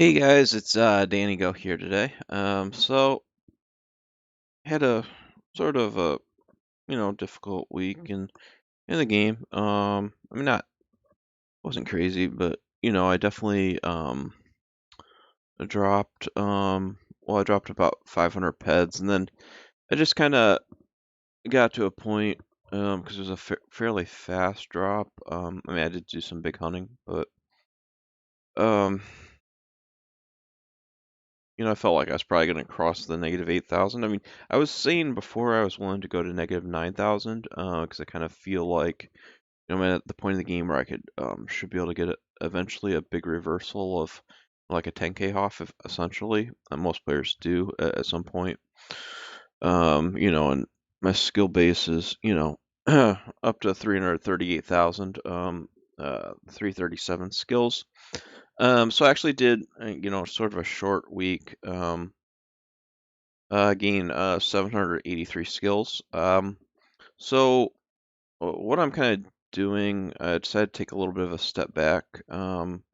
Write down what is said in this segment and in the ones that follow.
Hey guys, it's Danny Go here today. So had a sort of a difficult week in the game. I mean, not wasn't crazy, but I definitely dropped I dropped about 500 peds, and then I just kind of got to a point because it was a fairly fast drop. I mean, I did do some big hunting, but um I felt like I was probably going to cross the negative 8,000. I mean, I was saying before I was willing to go to negative 9,000 because I kind of feel like, I'm at the point of the game where I could should be able to get eventually a big reversal of like a 10K off, essentially. Most players do at some point. And my skill base is, up to 338,000, 337 skills. So I actually did, sort of a short week. Gain 783 skills. So what I'm kind of doing, I decided to take a little bit of a step back from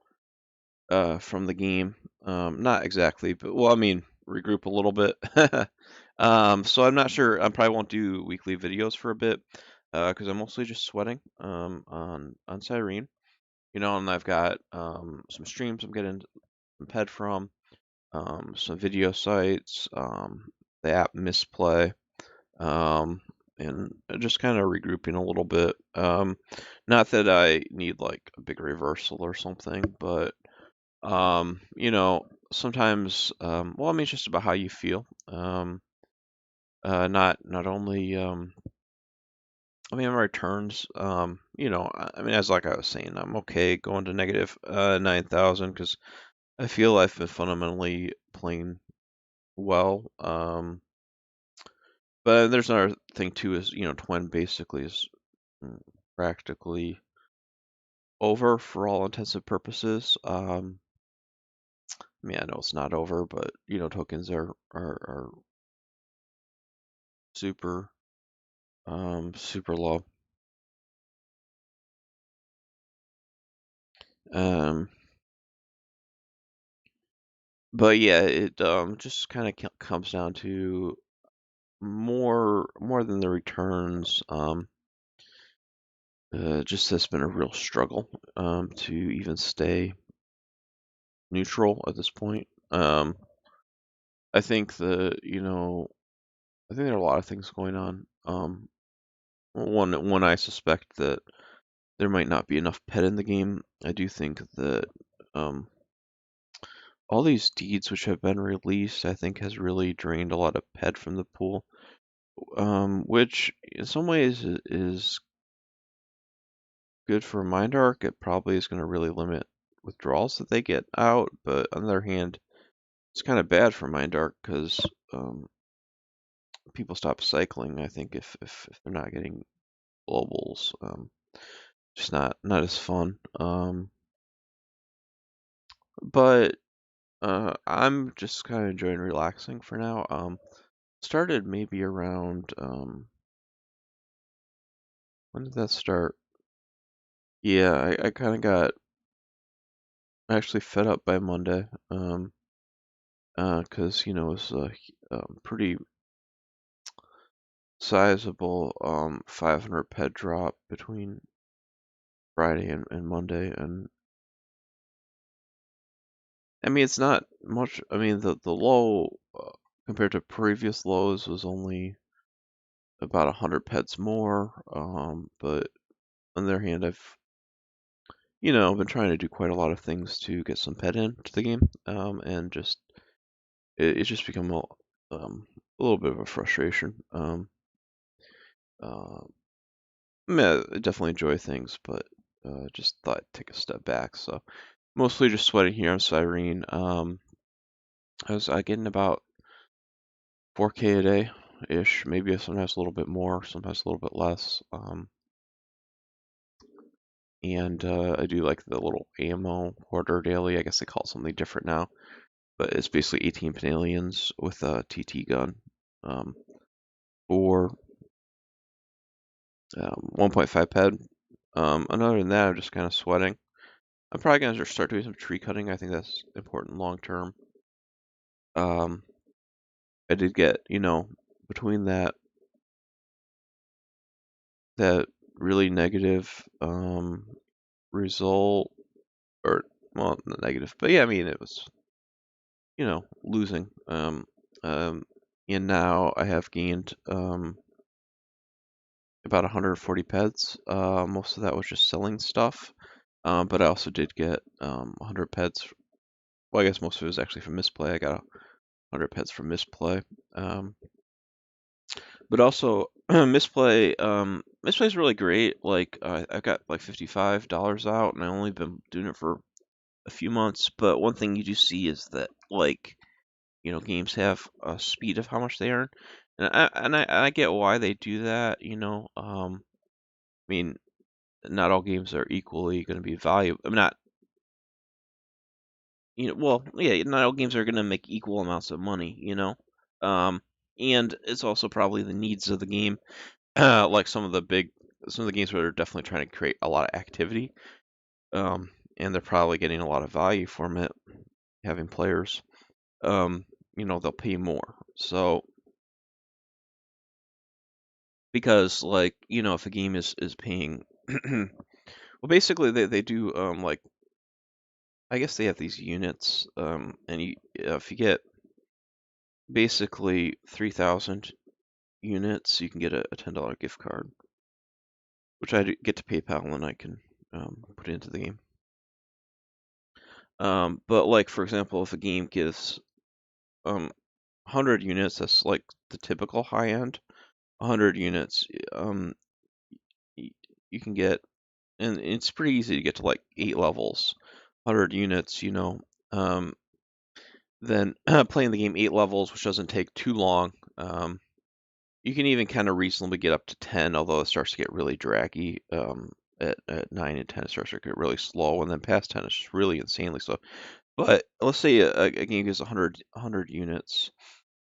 the game. Not exactly, but well, I mean, regroup a little bit. So I'm not sure. I probably won't do weekly videos for a bit because I'm mostly just sweating on Cyrene. And I've got some streams I'm getting some ped from, some video sites, the app Misplay, um, and just kind of regrouping a little bit. Not that I need like a big reversal or something, but sometimes, well, I mean, it's just about how you feel. Not only, I mean, my returns, I mean, as like I was saying, I'm okay going to negative 9,000 because I feel I've been fundamentally playing well. But there's another thing too is, Twin basically is mm, practically over for all intensive purposes. I mean, I know it's not over, but tokens are super super low. Um, but yeah, it just kind of comes down to more than the returns. Just has been a real struggle to even stay neutral at this point. I think I think there are a lot of things going on. One, I suspect that there might not be enough pet in the game. I do think that um, all these deeds which have been released, I think, has really drained a lot of pet from the pool, which in some ways is good for Mind Arc. It probably is going to really limit withdrawals that they get out, but on the other hand, it's kind of bad for Mind Arc because people stop cycling. I think if they're not getting globals. Just not as fun. But I'm just kind of enjoying relaxing for now. Started maybe around when did that start? Yeah, I kind of got actually fed up by Monday. 'Cause it was a pretty sizable 500 ped drop between Friday and Monday, and I mean it's not much. I mean the low compared to previous lows was only about 100 pets more. But on the other hand, I've been trying to do quite a lot of things to get some pet into the game, and just it's just become a little bit of a frustration. Uh, I mean, I definitely enjoy things, but just thought I'd take a step back. So mostly just sweating here on Cyrene. I was getting about 4K a day ish, maybe sometimes a little bit more, sometimes a little bit less. And I do like the little ammo order daily. I guess they call it something different now, but it's basically 18 Panalions with a TT gun um, or 1.5 ped. Other than that, I'm just kind of sweating. I'm probably gonna just start doing some tree cutting. I think that's important long term. Um, I did get, between that really negative result, or well, not negative, but yeah, I mean it was, losing. Um, and now I have gained about 140 peds. Most of that was just selling stuff, but I also did get 100 peds. Well, I guess most of it was actually from misplay. I got 100 peds from misplay. But also misplay is really great. Like I got like $55 out, and I only been doing it for a few months. But one thing you do see is that like games have a speed of how much they earn, and I get why they do that. I mean, not all games are equally going to be valuable. I'm not, well, yeah, not all games are going to make equal amounts of money. Um, and it's also probably the needs of the game. Like some of the games where they're definitely trying to create a lot of activity, um, and they're probably getting a lot of value from it, having players. Um, they'll pay more. So because like if a game is paying, well, basically they do like I guess they have these units, and if you get basically 3,000 units, you can get a $10 gift card, which I get to PayPal and I can put into the game. But like for example, if a game gives 100 units, that's like the typical high end. 100 units, you can get, and it's pretty easy to get to like 8 levels. 100 units, then playing the game 8 levels, which doesn't take too long. You can even kind of reasonably get up to 10, although it starts to get really draggy. At 9 and 10, it starts to get really slow, and then past 10, it's just really insanely slow. But let's say a game gives 100 units,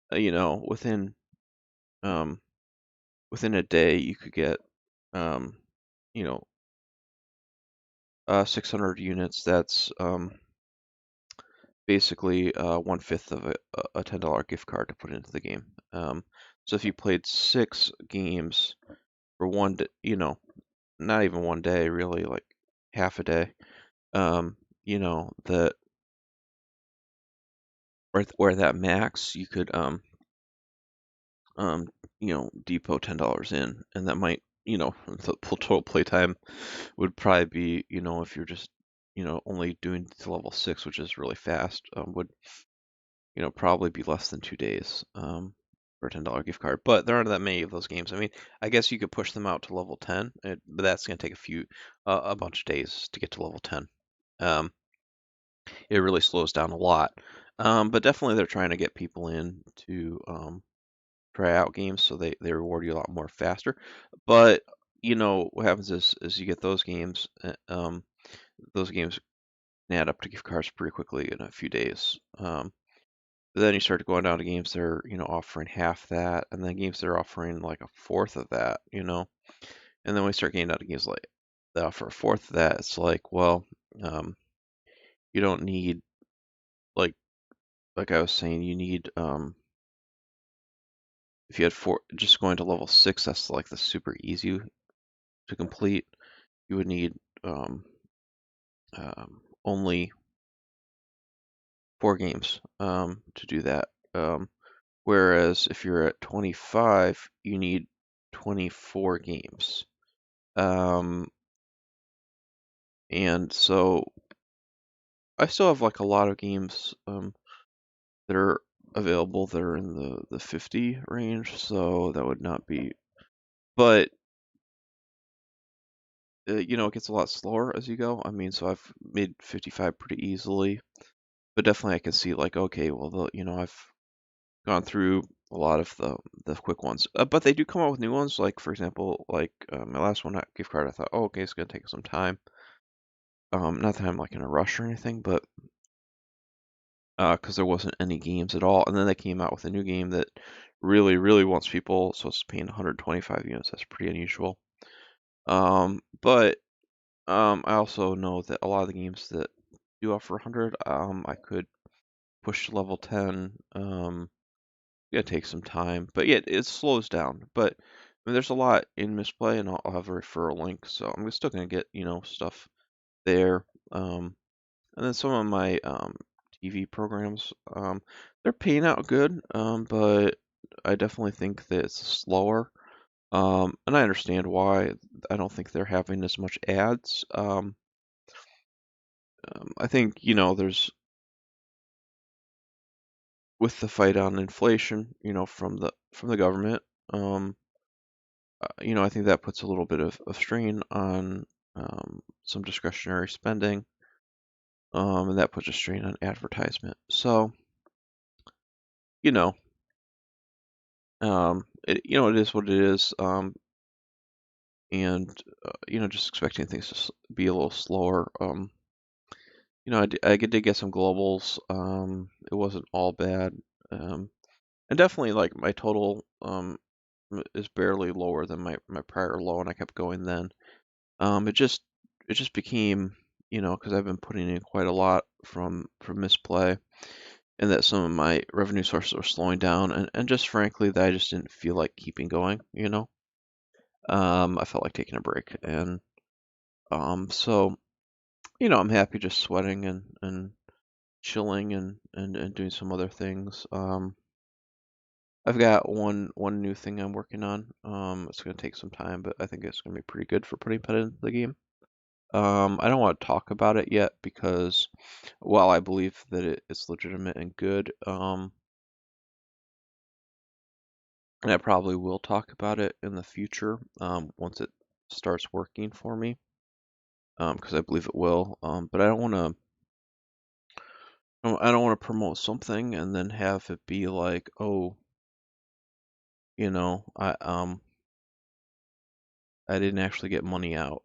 within um, within a day, you could get, um, you know, 600 units. That's basically 1/5 of a $10 gift card to put into the game. So if you played 6 games for one, not even one day, really, like half a day, that where that max, you could um, depot $10 in, and that might, the total playtime would probably be, if you're just, only doing to level 6, which is really fast, would, probably be less than 2 days for a $10 gift card. But there aren't that many of those games. I mean, I guess you could push them out to level 10, but that's going to take a bunch of days to get to level 10. It really slows down a lot. But definitely they're trying to get people in to try out games, so they reward you a lot more faster. But what happens is you get those games add up to gift cards pretty quickly in a few days. But then you start going down to games that are offering half that, and then games that are offering like a fourth of that, and then we start getting down to games like that offer a fourth of that. It's like, well, um, you don't need like I was saying, you need if you had four, just going to level 6, that's like the super easy to complete. You would need only 4 games to do that. Whereas if you're at 25, you need 24 games. And so I still have like a lot of games that are available that are in the 50 range, so that would not be. But it gets a lot slower as you go. I mean, so I've made 55 pretty easily, but definitely I can see like, okay, well, I've gone through a lot of the quick ones, but they do come out with new ones. Like for example, like my last one, that gift card, I thought, oh, okay, it's gonna take some time. Not that I'm like in a rush or anything, but because there wasn't any games at all, and then they came out with a new game that really, really wants people, so it's paying 125 units. That's pretty unusual. But I also know that a lot of the games that do offer 100, I could push to level 10. Gonna take some time, but yeah, it slows down. But I mean, there's a lot in Misplay, and I'll have a referral link, so I'm still gonna get stuff there. Um, and then some of my TV programs, they're paying out good, but I definitely think that it's slower. And I understand why. I don't think they're having as much ads. I think there's with the fight on inflation, from the government. Um, I think that puts a little bit of strain on some discretionary spending, and that puts a strain on advertisement. So, you know, it is what it is, and just expecting things to be a little slower. I did get some globals. It wasn't all bad, and definitely like my total is barely lower than my prior low, and I kept going then. It just became, because I've been putting in quite a lot from misplay, and that some of my revenue sources were slowing down, and just frankly, that I just didn't feel like keeping going. I felt like taking a break, and so I'm happy just sweating and chilling and doing some other things. I've got one new thing I'm working on. It's gonna take some time, but I think it's gonna be pretty good for putting pet into the game. I don't want to talk about it yet because while I believe that it's legitimate and good, and I probably will talk about it in the future, once it starts working for me, because I believe it will. But I don't want to promote something and then have it be like, oh, I didn't actually get money out.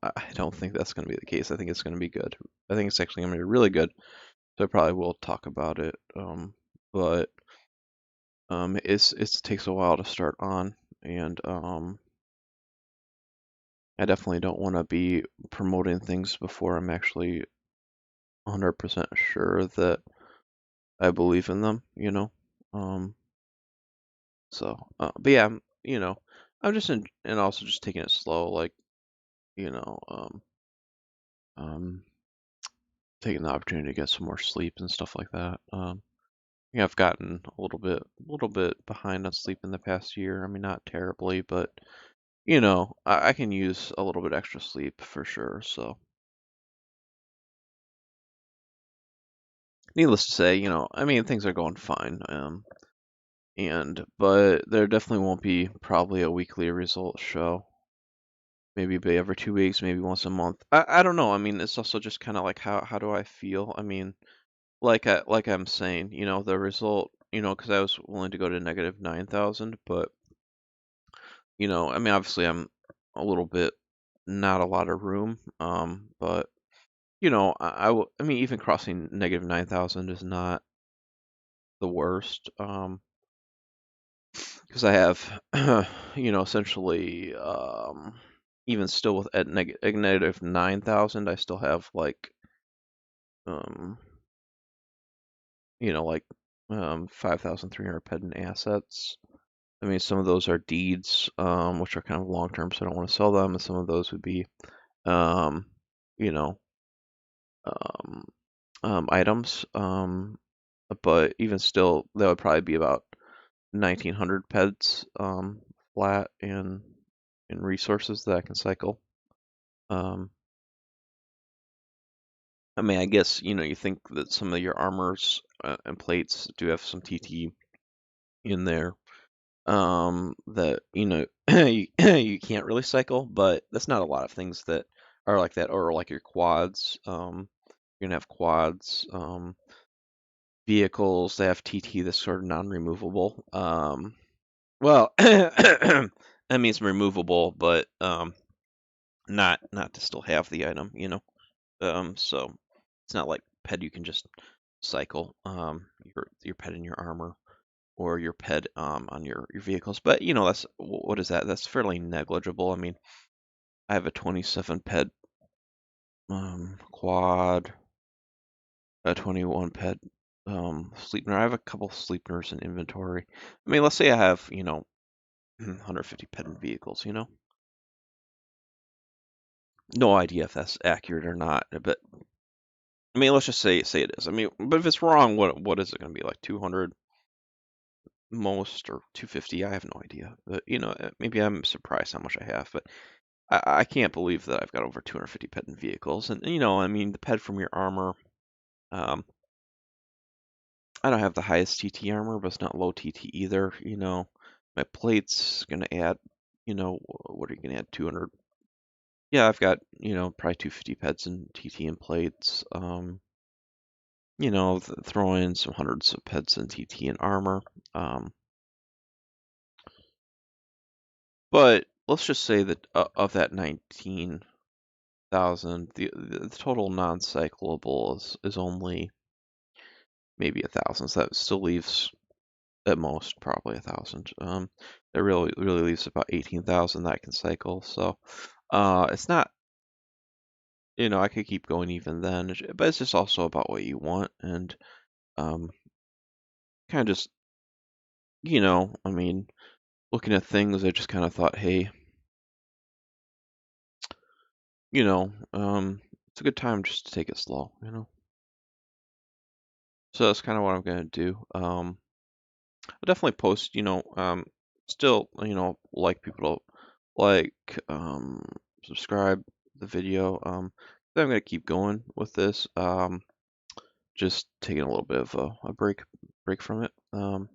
I don't think that's going to be the case. I think it's going to be good. I think it's actually going to be really good. So I probably will talk about it. But it takes a while to start on, and I definitely don't want to be promoting things before I'm actually 100% sure that I believe in them. Um, but yeah, I'm just and also just taking it slow, like, you know, um, um, taking the opportunity to get some more sleep and stuff like that. Yeah, I've gotten a little bit behind on sleep in the past year. I mean, not terribly, but I can use a little bit extra sleep for sure. So, needless to say, I mean, things are going fine. But there definitely won't be probably a weekly results show. Maybe every 2 weeks, maybe once a month. I don't know. I mean, it's also just kind of like how do I feel? I mean, like I'm saying, the result, because I was willing to go to negative 9,000, but I mean, obviously I'm a little bit not a lot of room. But I mean, even crossing negative 9,000 is not the worst. Because I have, essentially, even still with at negative 9,000, I still have um, like, 5,300 pending assets. I mean, some of those are deeds, which are kind of long term, so I don't want to sell them, and some of those would be, um, you know, um, items. But even still, that would probably be about 1,900 peds, flat in resources that I can cycle. Um, I mean, I guess you think that some of your armors and plates do have some TT in there, that you can't really cycle, but that's not a lot of things that are like that, or like your quads. You're gonna have quads, vehicles that have TT that's sort of non-removable. Well, that means removable, but not to still have the item. So it's not like ped you can just cycle your ped in your armor or your ped on your vehicles. But that's what is that? That's fairly negligible. I mean, I have a 27 ped quad, a 21 ped sleeper. I have a couple sleepers in inventory. I mean, let's say I have, 150 ped vehicles, No idea if that's accurate or not, but I mean, let's just say it is. I mean, but if it's wrong, what is it going to be, like 200 most or 250? I have no idea. But maybe I'm surprised how much I have, but I can't believe that I've got over 250 ped vehicles. And I mean, the ped from your armor. Um, I don't have the highest TT armor, but it's not low TT either. My plate's gonna add. What are you gonna add? 200. Yeah, I've got probably 250 peds in TT and plates. Throw in some hundreds of peds in TT and armor. But let's just say that of that 19,000, the total non-cyclable is only maybe 1,000. So that still leaves at most probably 1,000. That really leaves about 18,000 that I can cycle. So it's not, I could keep going even then, but it's just also about what you want and um, kind of just, I mean, looking at things, I just kind of thought, hey, it's a good time just to take it slow. So that's kind of what I'm gonna do. I'll definitely post, still, like people to like, subscribe the video. Then I'm gonna keep going with this. Just taking a little bit of a break from it. And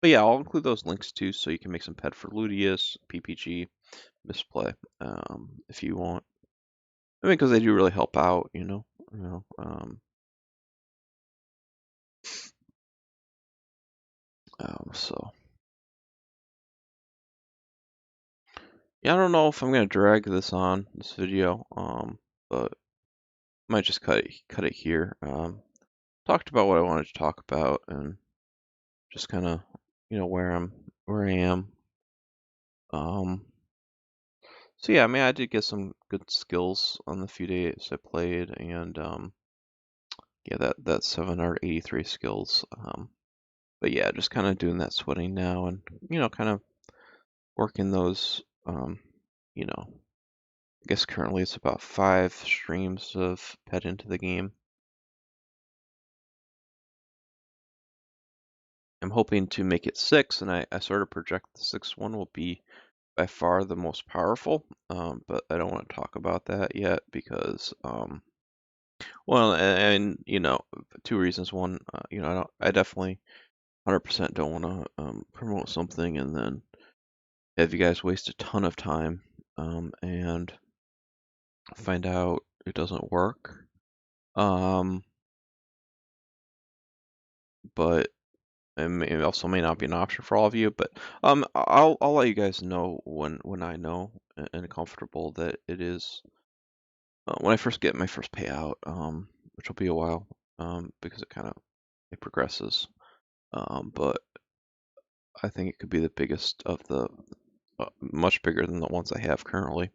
but yeah, I'll include those links too, so you can make some ped for Ludius, PPG, Misplay, if you want. I mean, because they do really help out, You know, so yeah, I don't know if I'm gonna drag this video, but might just cut it here. Talked about what I wanted to talk about and just kind of where I am. Um, so yeah, I mean, I did get some good skills on the few days I played, and yeah, that 783 skills. But yeah, just kind of doing that sweating now, and kind of working those. I guess currently it's about 5 streams of pet into the game. I'm hoping to make it 6, and I sort of project the 6th one will be by far the most powerful, but I don't want to talk about that yet because, well, and 2 reasons. One, I definitely 100% don't want to promote something and then have you guys waste a ton of time and find out it doesn't work. Um, but it also may not be an option for all of you. But I'll let you guys know when I know and comfortable that it is. When I first get my first payout, which will be a while, because it progresses. But I think it could be the biggest of the, much bigger than the ones I have currently.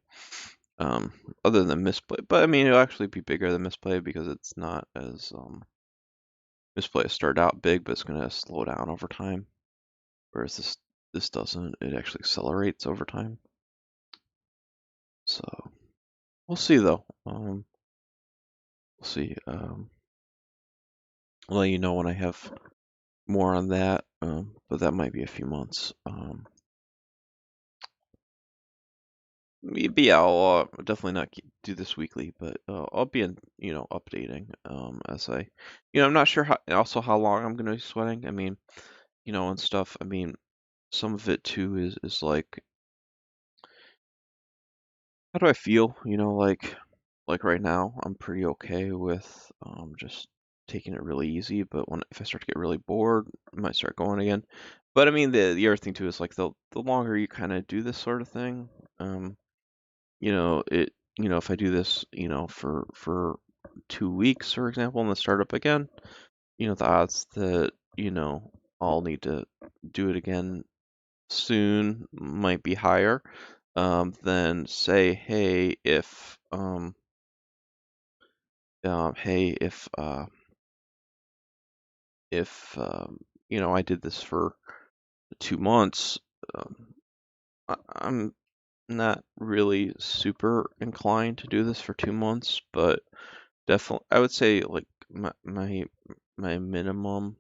Um, Other than misplay, but I mean it'll actually be bigger than misplay because it's not as misplay started out big, but it's gonna slow down over time. Whereas this doesn't. It actually accelerates over time. So we'll see though. We'll see. I'll let you know when I have more on that, but that might be a few months. Maybe I'll definitely not do this weekly, but I'll be updating as I'm not sure how long I'm going to be sweating. I mean, and stuff. I mean, some of it too is like, how do I feel? Like right now, I'm pretty okay with just taking it really easy. But if I start to get really bored, I might start going again. But I mean, the other thing too is like the longer you kind of do this sort of thing, it if I do this for 2 weeks, for example, and then start up again, the odds that I'll need to do it again soon might be higher. then say, hey, if I did this for 2 months, um, I'm not really super inclined to do this for 2 months, but definitely, I would say like my minimum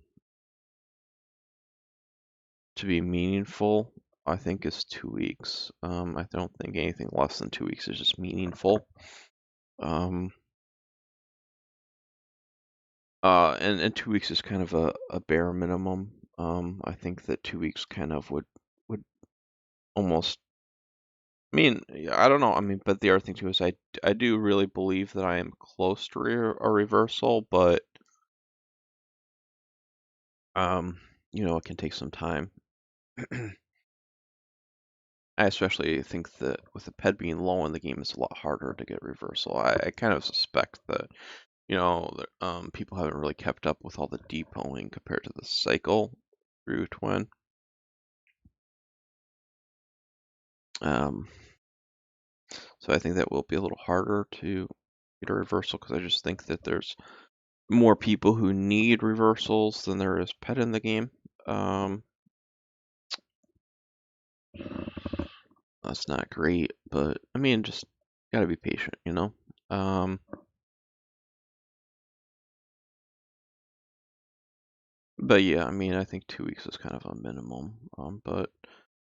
to be meaningful, I think, is 2 weeks. I don't think anything less than 2 weeks is just meaningful. Um, and 2 weeks is kind of a bare minimum. I think that 2 weeks kind of would almost. I mean, yeah, I don't know. I mean, but the other thing too is I do really believe that I am close to a reversal, but um, it can take some time. I especially think that with the ped being low in the game, it's a lot harder to get reversal. I kind of suspect that, people haven't really kept up with all the depoting compared to the cycle through twin. Um, so I think that will be a little harder to get a reversal because I just think that there's more people who need reversals than there is ped in the game. That's not great, but I mean, just gotta be patient. Um, but yeah, I mean, I think 2 weeks is kind of a minimum. But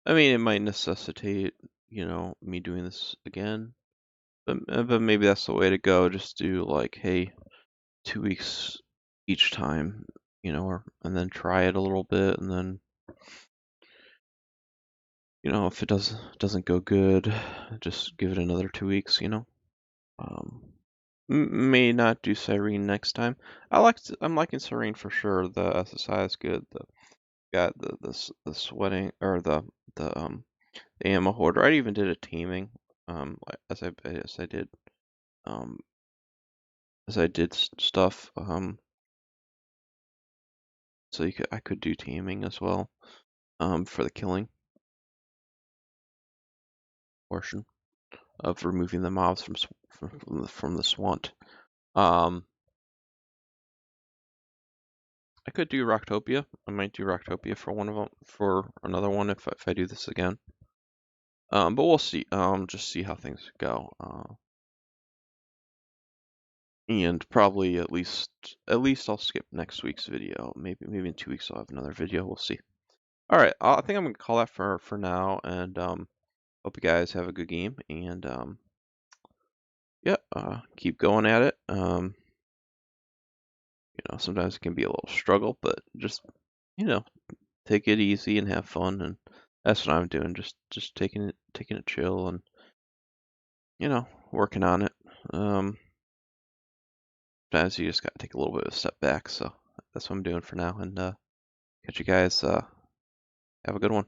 I mean, it might necessitate, me doing this again. But maybe that's the way to go. Just do like, hey, 2 weeks each time, and then try it a little bit, and then, if it doesn't go good, just give it another 2 weeks. Um, may not do Cyrene next time. I'm liking Cyrene for sure. The SSI is good. Got the sweating or the ammo hoarder. I even did a taming. As I did um stuff. So I could do taming as well. For the killing portion of removing the mobs from the swamp. Um, I could do Rocktopia. I might do Rocktopia for one of them, for another one if I do this again. But we'll see. Just see how things go. And probably at least I'll skip next week's video. Maybe in 2 weeks I'll have another video. We'll see. All right. I think I'm gonna call that for now. And hope you guys have a good game. And yeah, keep going at it. Sometimes it can be a little struggle, but just you know, take it easy and have fun. And that's what I'm doing. Just taking it chill and working on it. Sometimes you just gotta take a little bit of a step back. So that's what I'm doing for now. And catch you guys. Have a good one.